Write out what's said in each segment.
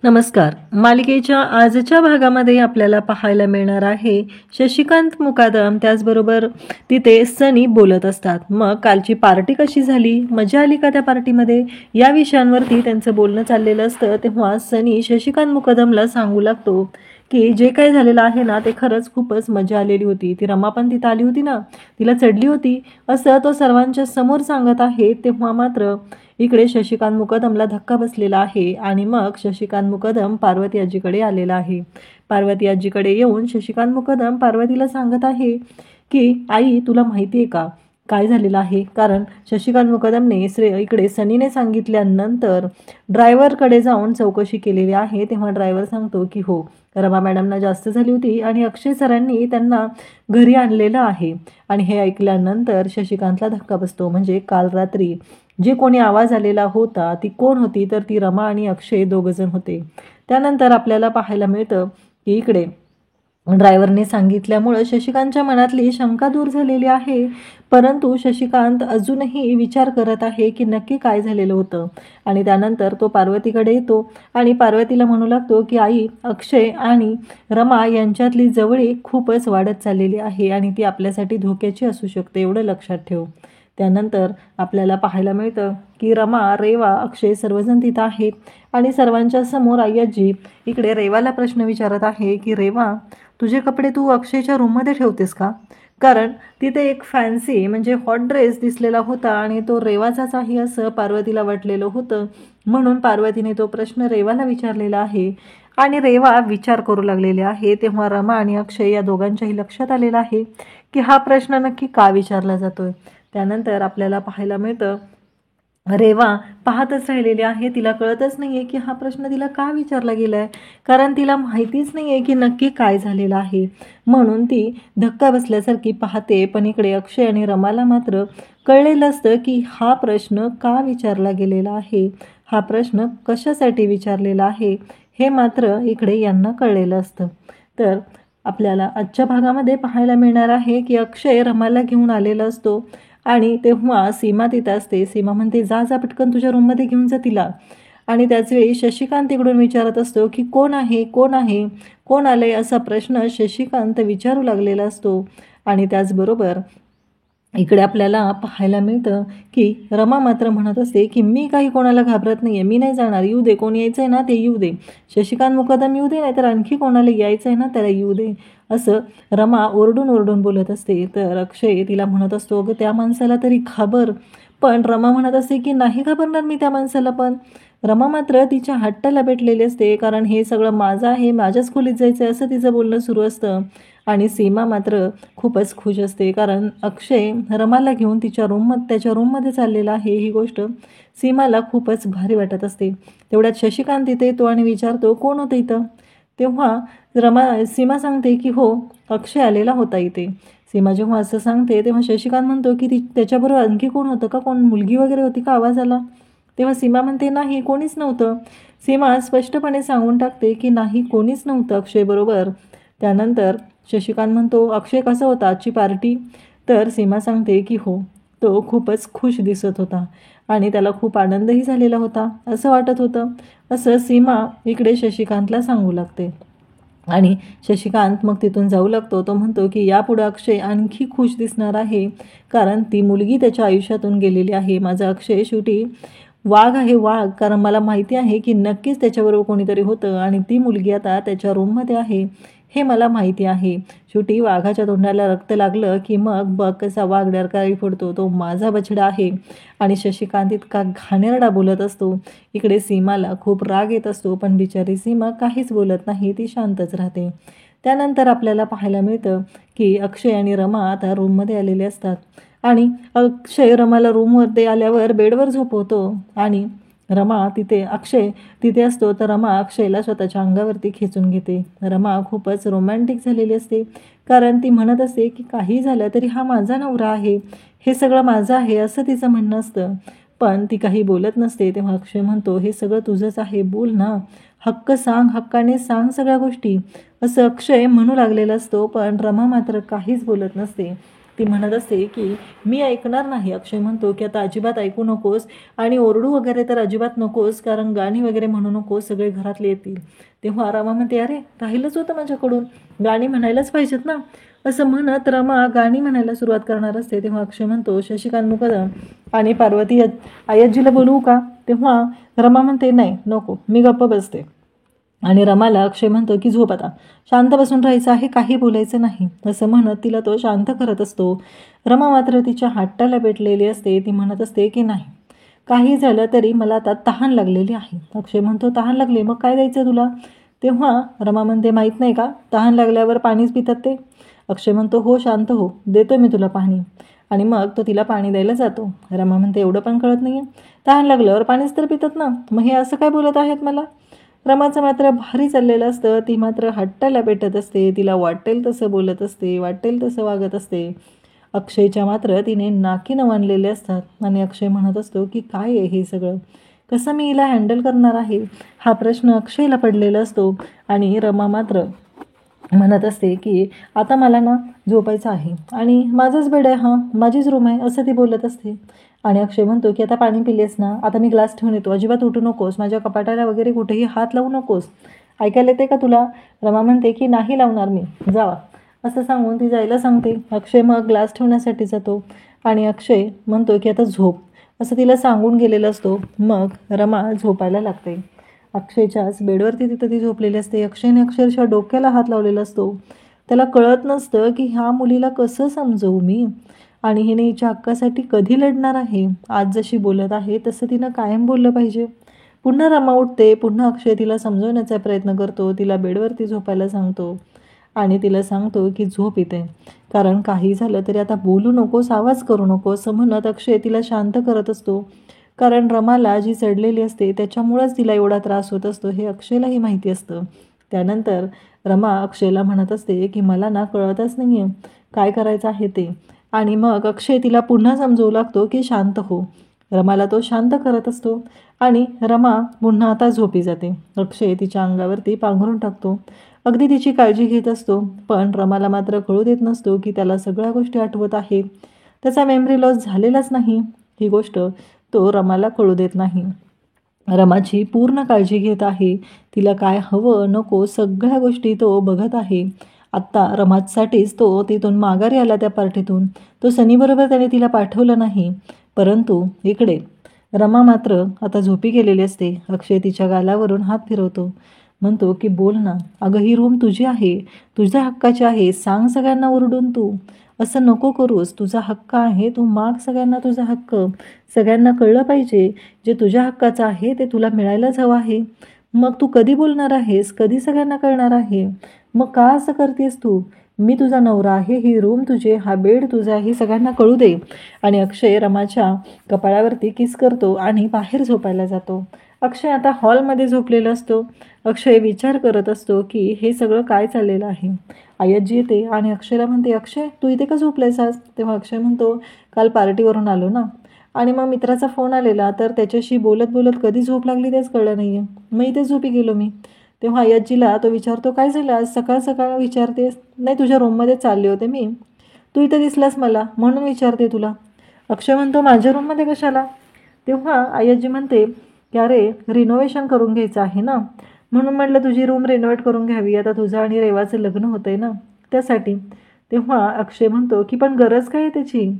नमस्कार. मालिकेच्या आजच्या भागामध्ये आपल्याला पाहायला मिळणार आहे शशिकांत मुकादम, त्याचबरोबर तिथे सनी बोलत असतात. मग कालची पार्टी कशी झाली, मजा आली का त्या पार्टीमध्ये, या विषयांवरती त्यांचं बोलणं चाललेलं असतं. तेव्हा सनी शशिकांत मुकादमला सांगू लागतो की जे काही झालेलं आहे ना ते खरंच खूपच मजा आलेली होती. ती रमा पण तिथं आली होती ना, तिला चढली होती असं तो सर्वांच्या समोर सांगत आहे. तेव्हा मात्र इकडे शशिकांत मुकदमला धक्का बसलेला आहे आणि मग शशिकांत मुकदम पार्वती आजीकडे आलेला आहे. पार्वती आजीकडे येऊन शशिकांत मुकदम पार्वतीला सांगत आहे की आई, तुला माहिती आहे का काय झालेलं आहे. कारण शशिकांत मुकदमने इकडे सनीने सांगितल्यानंतर ड्रायव्हरकडे जाऊन चौकशी केलेली आहे. तेव्हा ड्रायव्हर सांगतो की हो, रमा मॅडमना जास्त झाली होती आणि अक्षय सरांनी त्यांना घरी आणलेलं आहे. आणि हे ऐकल्यानंतर शशिकांतला धक्का बसतो. म्हणजे काल रात्री जे कोणी आवाज आलेला होता ती कोण होती, तर ती रमा आणि अक्षय दोघंजण होते. त्यानंतर आपल्याला पाहायला मिळतं की इकडे ड्रायव्हरने सांगितल्यामुळं शशिकांतच्या मनातली शंका दूर झालेली आहे. परंतु शशिकांत अजूनही विचार करत आहे की नक्की काय झालेलं होतं. आणि त्यानंतर तो पार्वतीकडे येतो आणि पार्वतीला म्हणू लागतो की आई, अक्षय आणि रमा यांच्यातली जवळीक खूपच वाढत चाललेली आहे आणि ती आपल्यासाठी धोक्याची असू शकते, एवढं लक्षात ठेव. त्यानंतर आपल्याला पाहायला मिळतं की रमा, रेवा, अक्षय सर्वजण तिथं आहेत आणि सर्वांच्या समोर आई आजी इकडे रेवाला प्रश्न विचारत आहे की रेवा, तुझे कपडे तू अक्षयच्या रूममध्ये ठेवतेस का. कारण तिथे एक फॅन्सी म्हणजे हॉट ड्रेस दिसलेला होता आणि तो रेवाचाच आहे असं पार्वतीला वाटलेलं होतं. म्हणून पार्वतीने तो प्रश्न रेवाला विचारलेला आहे आणि रेवा विचार करू लागलेले आहे. तेव्हा रमा आणि अक्षय या दोघांच्याही लक्षात आलेलं आहे की हा प्रश्न नक्की का विचारला जातोय. त्यानंतर आपल्याला पाहायला मिळतं रेवा पाहतच राहिलेली आहे. तिला कळतच नाहीये की हा प्रश्न तिला का विचारला गेलाय, कारण तिला माहितीच नाहीये की नक्की काय झालेलं आहे. म्हणून ती धक्का बसल्यासारखी पाहते. पण इकडे अक्षय आणि रमाला मात्र कळलेलं असतं की हा प्रश्न का विचारला गेलेला आहे, हा प्रश्न कशासाठी विचारलेला आहे, हे मात्र इकडे यांना कळलेलं असतं. तर आपल्याला आजच्या भागामध्ये पाहायला मिळणार आहे की अक्षय रमाला घेऊन आलेला असतो आणि तेव्हा सीमा तिथं असते. सीमा म्हणते जा जा पटकन तुझ्या रूममध्ये घेऊन जा तिला. आणि त्याचवेळी शशिकांत तिकडून विचारत असतो की कोण आहे, कोण आहे, कोण आलंय, असा प्रश्न शशिकांत विचारू लागलेला असतो. आणि त्याचबरोबर इकडे आपल्याला पाहायला मिळतं की रमा मात्र म्हणत असते की मी काही कोणाला घाबरत नाही आहे, मी नाही जाणार, येऊ दे, कोण यायचं आहे ना ते येऊ दे, शशिकांत मुकदम येऊ दे, नाही तर आणखी कोणाला यायचं आहे ना त्याला येऊ दे, असं रमा ओरडून ओरडून बोलत असते. तर अक्षय तिला म्हणत असतो अगं त्या माणसाला तरी घाबर. पण रमा म्हणत असते की नाही घाबरणार मी त्या माणसाला. पण रमा मात्र तिच्या हट्टाला भेटलेली असते, कारण हे सगळं माझं आहे, माझ्याच खोलीत जायचं आहे, असं तिचं बोलणं सुरू असतं. आणि सीमा मात्र खूपच खुश असते, कारण अक्षय रमाला घेऊन त्याच्या रूममध्ये चाललेला आहे. ही गोष्ट सीमाला खूपच भारी वाटत असते. तेवढ्यात शशिकांत तिथे येतो आणि विचारतो कोण होतं इथं. तेव्हा सीमा सांगते की हो, अक्षय आलेला होता इथे. सीमा जेव्हा असं सांगते तेव्हा शशिकांत म्हणतो की त्याच्याबरोबर आणखी कोण होतं का, कोण मुलगी वगैरे होती का, आवाज आला. तेव्हा सीमा म्हणते नाही, कोणीच नव्हतं. सीमा स्पष्टपणे सांगून टाकते की नाही, कोणीच नव्हतं अक्षयबरोबर. त्यानंतर शशिकांत म्हणतो अक्षय कसा होता आजची पार्टी. तर सीमा सांगते की हो, तो खूपच खुश दिसत होता आणि त्याला खूप आनंदही झालेला होता असं वाटत होतं, असं सीमा इकडे शशिकांतला सांगू लागते. आणि शशिकांत मग तिथून जाऊ लागतो. तो म्हणतो की यापुढे अक्षय आणखी खुश दिसणार आहे, कारण ती मुलगी त्याच्या आयुष्यातून गेलेली आहे. माझा अक्षय शेवटी वाघ आहे, वाघ. कारण मला माहिती आहे की नक्कीच त्याच्याबरोबर कोणीतरी होतं आणि ती मुलगी आता त्याच्या रूममध्ये आहे, हे मला माहिती आहे. शेवटी वाघाच्या तोंडाला रक्त लागलं की मग बघ कसा वाघ डरकाळी फोडतो, तो माझा बछडा आहे. आणि शशिकांत इतका घाणेरडा बोलत असतो. इकडे सीमाला खूप राग येत असतो, पण बिचारी सीमा काहीच बोलत नाही, ती शांतच राहते. त्यानंतर आपल्याला पाहायला मिळतं की अक्षय आणि रमा आता रूममध्ये आलेले असतात आणि अक्षय रमाला रूममध्ये आल्यावर बेडवर झोपवतो आणि अक्षय तिथे असतो. तर रमा अक्षयला स्वतःच्या अंगावरती खेचून घेते. रमा खूपच रोमॅन्टिक झालेली असते, कारण ती म्हणत असते की काही झालं तरी हा माझा नवरा आहे, हे सगळं माझं आहे, असं तिचं म्हणणं असतं. पण ती काही बोलत नसते. तेव्हा अक्षय म्हणतो हे सगळं तुझंच आहे, बोल ना, हक्क सांग, हक्काने सांग सगळ्या गोष्टी, असं अक्षय म्हणू लागलेला असतो. पण रमा मात्र काहीच बोलत नसते. ती म्हणत असते की मी ऐकणार नाही. अक्षय म्हणतो की आता अजिबात ऐकू नकोस आणि ओरडू वगैरे तर अजिबात नकोस, कारण गाणी वगैरे म्हणू नकोस, सगळे घरातले येतील. तेव्हा रमा म्हणते अरे राहिलंच होतं माझ्याकडून, गाणी म्हणायलाच पाहिजेत ना. असं म्हणत रमा गाणी म्हणायला सुरुवात करणार असते. तेव्हा अक्षय म्हणतो शशिकांत मुकदम आणि पार्वती अय्याजीला बोलवू का. तेव्हा रमा म्हणते नाही नको, मी गप्प बसते. आणि रमाला अक्षय म्हणतो की झोप आता, शांत बसून राहायचं आहे, काही बोलायचं नाही. असं म्हणत तिला तो शांत करत असतो. रमा मात्र तिच्या हट्टाला पेटलेली असते. ती म्हणत असते की नाही, काही झालं तरी मला आता तहान लागलेली आहे. अक्षय म्हणतो तहान लागली, मग काय द्यायचं तुला. तेव्हा रमा म्हणते माहीत नाही का, तहान लागल्यावर पाणीच पितात ते. अक्षय म्हणतो हो शांत हो, देतो मी तुला पाणी. आणि मग तो तिला पाणी द्यायला जातो. रमा म्हणते एवढं पण कळत नाही आहे, तहान लागल्यावर पाणीच तर पितात ना, मग हे असं काय बोलत आहेत मला. रमाचं मात्र भारी चाललेलं असतं. ती मात्र हट्टाला पेटत असते. तिला वाटेल तसं बोलत असते, वाटेल तसं वागत असते. अक्षयच्या मात्र तिने नाकी नवणलेले असतात आणि अक्षय म्हणत असतो की काय आहे हे सगळं, कसं मी हिला हँडल करणार आहे, हा प्रश्न अक्षयला पडलेला असतो. आणि रमा मात्र म्हणत असते की आता मला ना झोपायचं आहे आणि माझंच बेड आहे, हां माझीच रूम आहे, असं ती बोलत असते. आणि अक्षय म्हणतो की आता पाणी पिलेस ना, आता मी ग्लास ठेवून येतो, अजिबात उठू नकोस, माझ्या कपाटाला वगैरे कुठेही हात लावू नकोस, ऐकायला येते का तुला. रमा म्हणते की नाही लावणार मी, जावा. असं सांगून ती जायला सांगते. अक्षय मग ग्लास ठेवण्यासाठी जातो आणि अक्षय म्हणतो की आता झोप, असं तिला सांगून गेलेलं असतो. मग रमा झोपायला लागते. अक्षयच्याच बेडवरती तिथं ती झोपलेली असते. अक्षयने अक्षरशः डोक्याला हात लावलेला असतो. त्याला कळत नसतं की ह्या मुलीला कसं समजवू मी, आणि हिने हिच्या हक्कासाठी कधी लढणार आहे. आज जशी बोलत आहे तसं तिनं कायम बोललं पाहिजे. पुन्हा रमा उठते. पुन्हा अक्षय तिला समजवण्याचा प्रयत्न करतो. तिला बेडवरती झोपायला सांगतो आणि तिला सांगतो की झोप येते, कारण काही झालं तरी आता बोलू नकोस, आवाज करू नकोस, असं म्हणत अक्षय तिला शांत करत असतो. कारण रमाला जी चढलेली असते त्याच्यामुळंच तिला एवढा त्रास होत असतो हे अक्षयलाही माहिती असतं. त्यानंतर रमा अक्षयला म्हणत असते की मला ना कळतच नाही आहे काय करायचं आहे ते. आणि मग अक्षय तिला पुन्हा समजवू लागतो की शांत हो. रमाला तो शांत करत असतो आणि रमा पुन्हा आता झोपी जाते. अक्षय तिच्या अंगावरती पांघरून टाकतो, अगदी तिची काळजी घेत असतो. पण रमाला मात्र कळू देत नसतो की त्याला सगळ्या गोष्टी आठवत आहे. त्याचा मेमरी लॉस झालेलाच नाही, ही गोष्ट तो रमाला कळू देत नाही. रमाची पूर्ण काळजी घेत आहे. तिला काय हवं नको सगळ्या गोष्टी तो बघत आहे. आत्ता रमासाठीच तो तिथून माघारी आला त्या पार्टीतून. तो सनीबरोबर त्याने तिला पाठवलं नाही. परंतु इकडे रमा मात्र आता झोपी गेलेली असते. अक्षय तिच्या गालावरून हात फिरवतो, म्हणतो की बोल ना, अगं ही रूम तुझी आहे, तुझ्या हक्काची आहे, सांग सगळ्यांना ओरडून तू, असं नको करूस, तुझा हक्क आहे, तू माग सगळ्यांना तुझा हक्क. सगळ्यांना कळलं पाहिजे जे तुझ्या हक्काचं आहे ते तुला मिळायलाच हवं आहे. मग तू कधी बोलणार आहेस, कधी सगळ्यांना कळणार आहे, मग का असं करतेस तू. मी तुझा नवरा आहे, ही रूम तुझे, हा बेड तुझा, ही सगळ्यांना कळू दे. आणि अक्षय रमाच्या कपाळावरती किस करतो आणि बाहेर झोपायला जातो. अक्षय आता हॉलमध्ये झोपलेला असतो. अक्षय विचार करत असतो की हे सगळं काय चाललेलं आहे. आयजी येते आणि अक्षयला म्हणते अक्षय तू इथे का झोपलायस आज. तेव्हा अक्षय म्हणतो काल पार्टीवरून आलो ना, आणि मग मित्राचा फोन आलेला, तर त्याच्याशी बोलत बोलत कधी झोप लागली तेच कळलं नाही आहे, मग इथे झोपी गेलो मी. तेव्हा आयजीला तो विचारतो काय झालं आज सकाळ सकाळ विचारतेस. नाही तुझ्या रूममध्ये चालले होते मी, तू इथे दिसलास मला म्हणून विचारते तुला. अक्षय म्हणतो माझ्या रूममध्ये कशाला. तेव्हा आयजी म्हणते की अरे रिनोव्हेशन करून घ्यायचं आहे ना, म्हणून म्हटलं तुझी रूम रिनोव्हेट करून घ्यावी, आता तुझं आणि रेवाचं लग्न होतं आहे ना त्यासाठी. तेव्हा अक्षय म्हणतो की पण गरज काय आहे त्याची,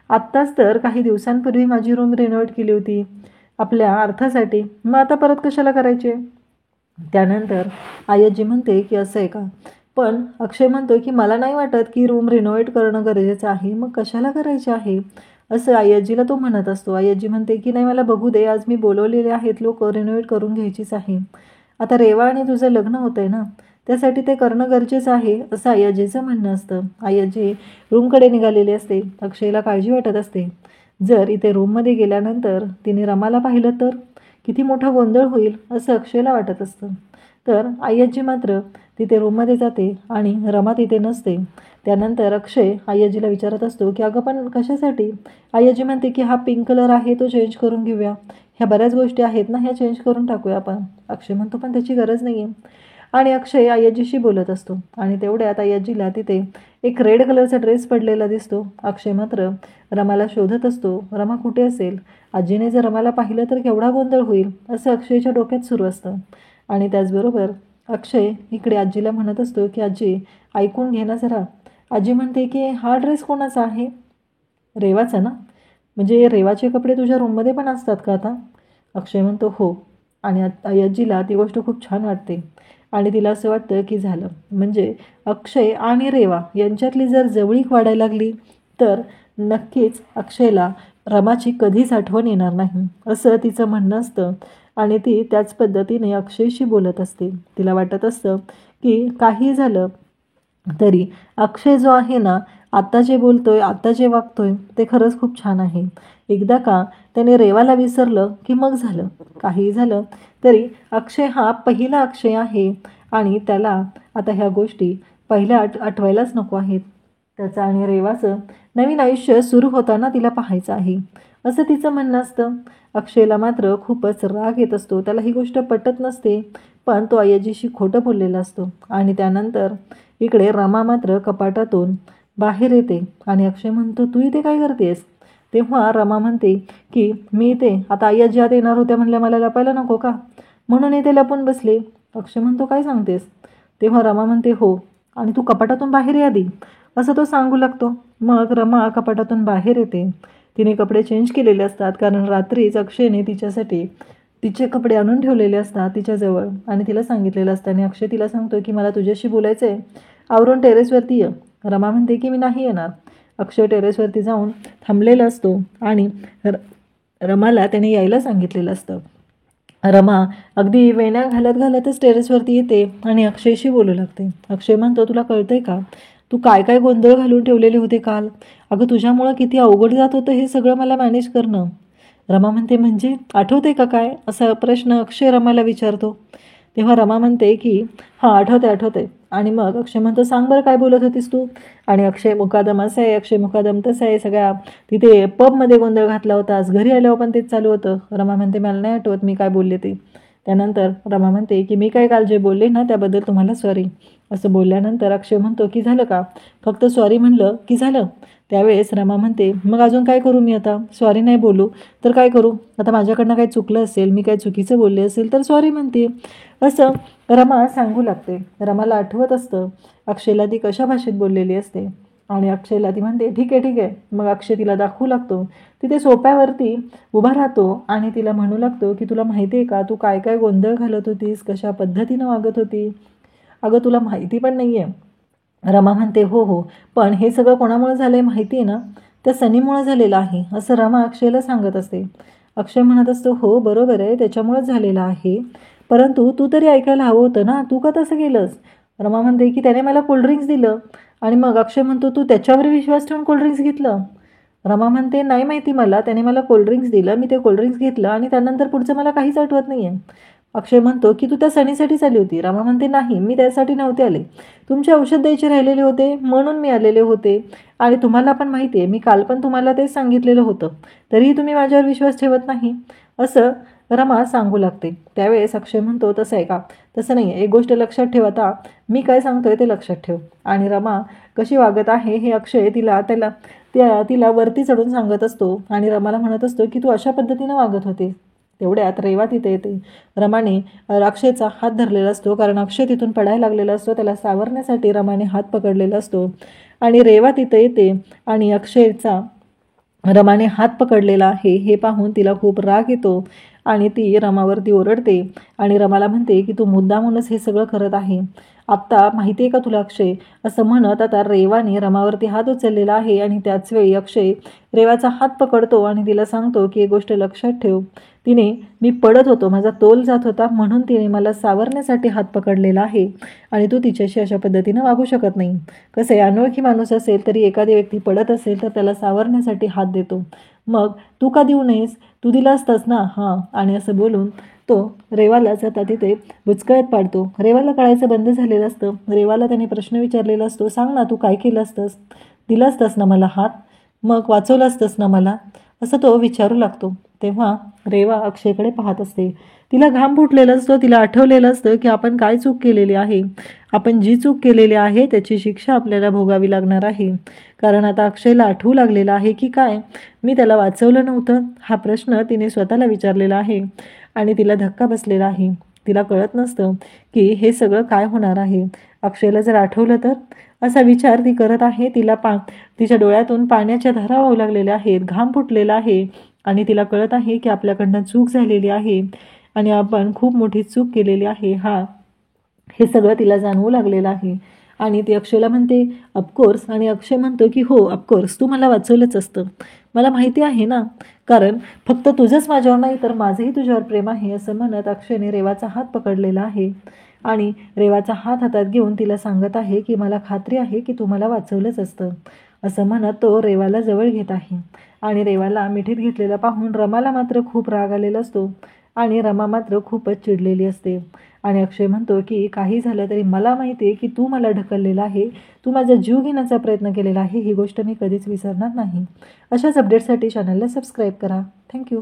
आत्ताच तर काही दिवसांपूर्वी माझी रूम रिनोव्हेट केली होती आपल्या अर्थासाठी, मग आता परत कशाला करायचे. त्यानंतर आयजी म्हणते की असं आहे का. पण अक्षय म्हणतो की मला नाही वाटत की रूम रिनोव्हेट करणं गरजेचं आहे, मग कशाला करायचे आहे असं आयजीला तो म्हणत असतो. आयजी म्हणते की नाही मला बघू दे, आज मी बोलवलेले आहेत लोक, रिनोव्हेट करून घ्यायचीच आहे. आता रेवा आणि तुझं लग्न होतं आहे ना, त्यासाठी ते करणं गरजेचं आहे असं आयजीचं म्हणणं असतं. आयजी रूमकडे निघालेली असते. अक्षयला काळजी वाटत असते, जर इथे रूममध्ये गेल्यानंतर तिने रमाला पाहिलं तर किती मोठा गोंधळ होईल असं अक्षयला वाटत असतं. तर आयजी मात्र तिथे रूममध्ये जाते आणि रमा तिथे नसते. त्यानंतर अक्षय आयजीला विचारत असतो की अगं पण कशासाठी. आयजी म्हणते की हा पिंक कलर आहे तो चेंज करून घेऊया, ह्या बऱ्याच गोष्टी आहेत ना ह्या चेंज करून टाकूया आपण. अक्षय म्हणतो पण त्याची गरज नाही आहे. आणि अक्षय अय्याजीशी बोलत असतो आणि तेवढ्यात अय्याजीला तिथे एक रेड कलरचा ड्रेस पडलेला दिसतो. अक्षय मात्र रमाला शोधत असतो. रमा कुठे असेल? आजीने जर रमाला पाहिलं तर केवढा गोंधळ होईल असं अक्षयच्या डोक्यात सुरू असतं. आणि त्याचबरोबर अक्षय इकडे आजीला म्हणत असतो की आजी ऐकून घे ना जरा. आजी म्हणते की हा ड्रेस कोणाचा आहे? रेवाचा ना? म्हणजे रेवाचे कपडे तुझ्या रूममध्ये पण असतात का आता? अक्षय म्हणतो हो. आणि अय्याजीला ती गोष्ट खूप छान वाटते आणि तिला असं वाटतं की झालं म्हणजे अक्षय आणि रेवा यांच्यातली जर जवळीक वाढायला लागली तर नक्कीच अक्षयला रमाची कधीच आठवण येणार नाही असं तिचं म्हणणं असतं. आणि ती त्याच पद्धतीने अक्षयशी बोलत असते. तिला वाटत असतं की काही झालं तरी अक्षय जो आहे ना, आत्ता जे बोलतोय, आत्ता जे वागतोय ते खरंच खूप छान आहे. एकदा का त्याने रेवाला विसरलं की मग झालं. काही झालं तरी अक्षय हा पहिला अक्षय आहे आणि त्याला आता ह्या गोष्टी पहिल्या आठवायलाच नको आहेत. त्याचं आणि रेवाचं नवीन आयुष्य सुरू होताना तिला पाहायचं आहे असं तिचं म्हणणं असतं. अक्षयला मात्र खूपच राग येत असतो. त्याला ही गोष्ट पटत नसते पण तो अय्याजीशी खोटं बोललेला असतो. आणि त्यानंतर इकडे रमा मात्र कपाटातून बाहेर येते आणि अक्षय म्हणतो तू इथे काय करतेस? तेव्हा रमा म्हणते की मी इथे आता अय्याजी आत येणार होत्या म्हणल्या मला लपायला नको का म्हणून इथे लपून बसले. अक्षय म्हणतो काय सांगतेस? तेव्हा रमा म्हणते हो आणि तू कपाटातून बाहेर या आधी असं तो सांगू लागतो. मग रमा कपाटातून बाहेर येते. तिने कपडे चेंज केलेले असतात कारण रात्रीच अक्षयने तिच्यासाठी तिचे कपडे आणून ठेवलेले असतात तिच्याजवळ आणि तिला सांगितलेलं असतं. आणि अक्षय तिला सांगतो की मला तुझ्याशी बोलायचं आहे, आवरून टेरेसवरती ये. रमा म्हणते की मी नाही येणार. अक्षय टेरेसवरती जाऊन थांबलेला असतो आणि रमाला त्याने यायला सांगितलेलं असतं. रमा अगदी वेण्या घालत घालतच टेरेसवरती येते आणि अक्षयशी बोलू लागते. अक्षय म्हणतो तुला कळतंय का तू काय काय गोंधळ घालून ठेवलेले होते काल? अगं तुझ्यामुळं किती अवघड जात होतं हे सगळं मला मॅनेज करणं. रमा म्हणते म्हणजे आठवते का काय असा प्रश्न अक्षय रमाला विचारतो. तेव्हा रमा म्हणते की हां आठवते. आणि मग अक्षय म्हणतो सांग बरं काय बोलत होतीस तू? आणि अक्षय मुकादम असं आहे, अक्षय मुकादम तसं आहे, सगळ्या तिथे पबमध्ये गोंधळ घातला होतास, घरी आल्यावर पण तेच चालू होतं. रमा म्हणते मला नाही आठवत मी काय बोलले ते. त्यानंतर रमा म्हणते की मी काय काल जे बोलले ना त्याबद्दल तुम्हाला सॉरी. असं बोलल्यानंतर अक्षय म्हणतो की झालं का? फक्त सॉरी म्हणलं की झालं? त्यावेळेस रमा म्हणते मग अजून काय करू मी आता? सॉरी नाही बोलू तर काय करू? आता माझ्याकडनं काही चुकलं असेल, मी काही चुकीचं बोलले असेल तर सॉरी म्हणते असं रमा सांगू लागते. रमाला आठवत असतं अक्षयला ती कशा भाषेत बोललेली असते आणि अक्षयला ती म्हणते ठीक आहे. मग अक्षय तिला दाखवू लागतो. तिथे सोप्यावरती उभा राहतो आणि तिला म्हणू लागतो की तुला माहिती आहे का तू काय काय गोंधळ घालत होतीस, कशा पद्धतीनं वागत होती? अगं तुला माहिती पण नाही आहे. रमा म्हणते हो पण हे सगळं कोणामुळे झालं आहे माहिती आहे ना? त्या सनीमुळे झालेलं आहे असं रमा अक्षयला सांगत असते. अक्षय म्हणत असतो हो बरोबर आहे त्याच्यामुळेच झालेलं आहे, परंतु तू तरी ऐकायला हवं होतं ना, तू का तसं केलंस? रमा म्हणते की त्याने मला कोल्ड्रिंक्स दिलं. आणि मग अक्षय म्हणतो तू त्याच्यावर विश्वास ठेवून कोल्ड्रिंक्स घेतलं? रमा म्हणते नाही माहिती मला, त्याने मला कोल्ड्रिंक्स दिलं, मी ते कोल्ड्रिंक्स घेतलं आणि त्यानंतर पुढचं मला काहीच आठवत नाही आहे. अक्षय म्हणतो की तू त्या सनीसाठीच आली होती? रमा म्हणते नाही मी त्यासाठी नव्हते आले, तुमचे औषध द्यायचे राहिलेले होते म्हणून मी आलेले होते. आणि तुम्हाला पण माहिती आहे मी काल पण तुम्हाला तेच सांगितलेलं होतं, तरीही तुम्ही माझ्यावर विश्वास ठेवत नाही असं रमा सांगू लागते. त्यावेळेस अक्षय म्हणतो तसं आहे का? तसं नाही आहे, एक गोष्ट लक्षात ठेव, आता मी काय सांगतोय ते लक्षात ठेव. आणि रमा कशी वागत आहे हे अक्षय तिला वरती चढून सांगत असतो आणि रमाला म्हणत असतो की तू अशा पद्धतीनं वागत होते. तेवढ्यात रेवा तिथे येते. रमाने अक्षयचा हात धरलेला असतो कारण अक्षय तिथून पडायला लागलेला असतो. त्याला सावरण्यासाठी रमाने हात पकडलेला असतो आणि रेवा तिथे येते आणि अक्षयचा रमाने हात पकडलेला आहे हे पाहून तिला खूप राग येतो आणि ती रमावरती ओरडते आणि रमाला म्हणते की तू मुद्दामूनच हे सगळं करत आहे. आत्ता माहिती आहे का तुला अक्षय? असं म्हणत आता रेवाने रमावरती हात उचललेला आहे आणि त्याच वेळी अक्षय रेवाचा हात पकडतो आणि तिला सांगतो की एक गोष्ट लक्षात ठेव, मी पडत होतो, माझा तोल जात होता म्हणून तिने मला सावरण्यासाठी हात पकडलेला आहे आणि तू तिच्याशी अशा पद्धतीनं वागू शकत नाही. कसं आहे अनोळखी माणूस असेल तरी एखादी व्यक्ती पडत असेल तर त्याला सावरण्यासाठी हात देतो, मग तू का देऊ नयेस? तू दिला असतास ना. हां. आणि असं बोलून तो रेवालाच आता तिथे बुचकळत पाडतो. रेवाला कळायचं बंद झालेलं असतं. रेवाला त्याने प्रश्न विचारलेला असतो, सांग ना तू काय केलं असतंस? दिला असतास ना मला हात? मग वाचवलं असतंस ना मला? असं तो विचारू लागतो. तेव्हा रेवा अक्षयकडे पाहत असते. तिला घाम फुटलेला असतो, तिला आठवलेलं असतं की आपण काय चूक केलेली आहे. आपण जी चूक केलेली आहे त्याची शिक्षा आपल्याला भोगावी लागणार आहे. कारण आता अक्षयला आठवू लागलेलं आहे की काय मी त्याला वाचवलं नव्हतं. हा प्रश्न तिने स्वतःला विचारलेला आहे आणि तिला धक्का बसलेला आहे. तिला कळत नसतं की हे सगळं काय होणार आहे. अक्षयला जर आठवलं तर, असा विचार ती करत आहे. तिच्या डोळ्यातून पाण्याच्या धारा वाहू लागलेल्या आहेत, घाम फुटलेला आहे आणि तिला कळत आहे की आपल्याकडनं चूक झालेली आहे आणि आपण खूप मोठी चूक केलेली आहे. हे सगळं तिला जाणवू लागलेलं आहे आणि ती अक्षयला म्हणते ऑफकोर्स, आणि अक्षय म्हणतो की हो ऑफकोर्स, तू मला वाचवलंच असतं. मला माहिती आहे ना, कारण फक्त तुझंच माझ्यावर नाही तर माझंही तुझ्यावर प्रेम आहे. असं म्हणत अक्षयने रेवाचा हात पकडलेला आहे आणि रेवाचा हात हातात घेऊन तिला सांगत आहे की मला खात्री आहे की तू मला वाचवलंच असतं. असं म्हणत तो रेवाला जवळ घेत आहे आणि रेवाला मिठीत घेतलेला पाहून रमाला मात्र खूप राग आलेला असतो आणि रमा मात्र खूपच चिडलेली असते. आणि अक्षय म्हणतो की काही झालं तरी मला माहिती आहे की तू मला ढकललेला आहे, तू माझा जीव घेण्याचा प्रयत्न केलेला आहे, ही गोष्ट मी कधीच विसरणार नाही. अशाच अपडेटसाठी चॅनलला सबस्क्राईब करा. थँक्यू.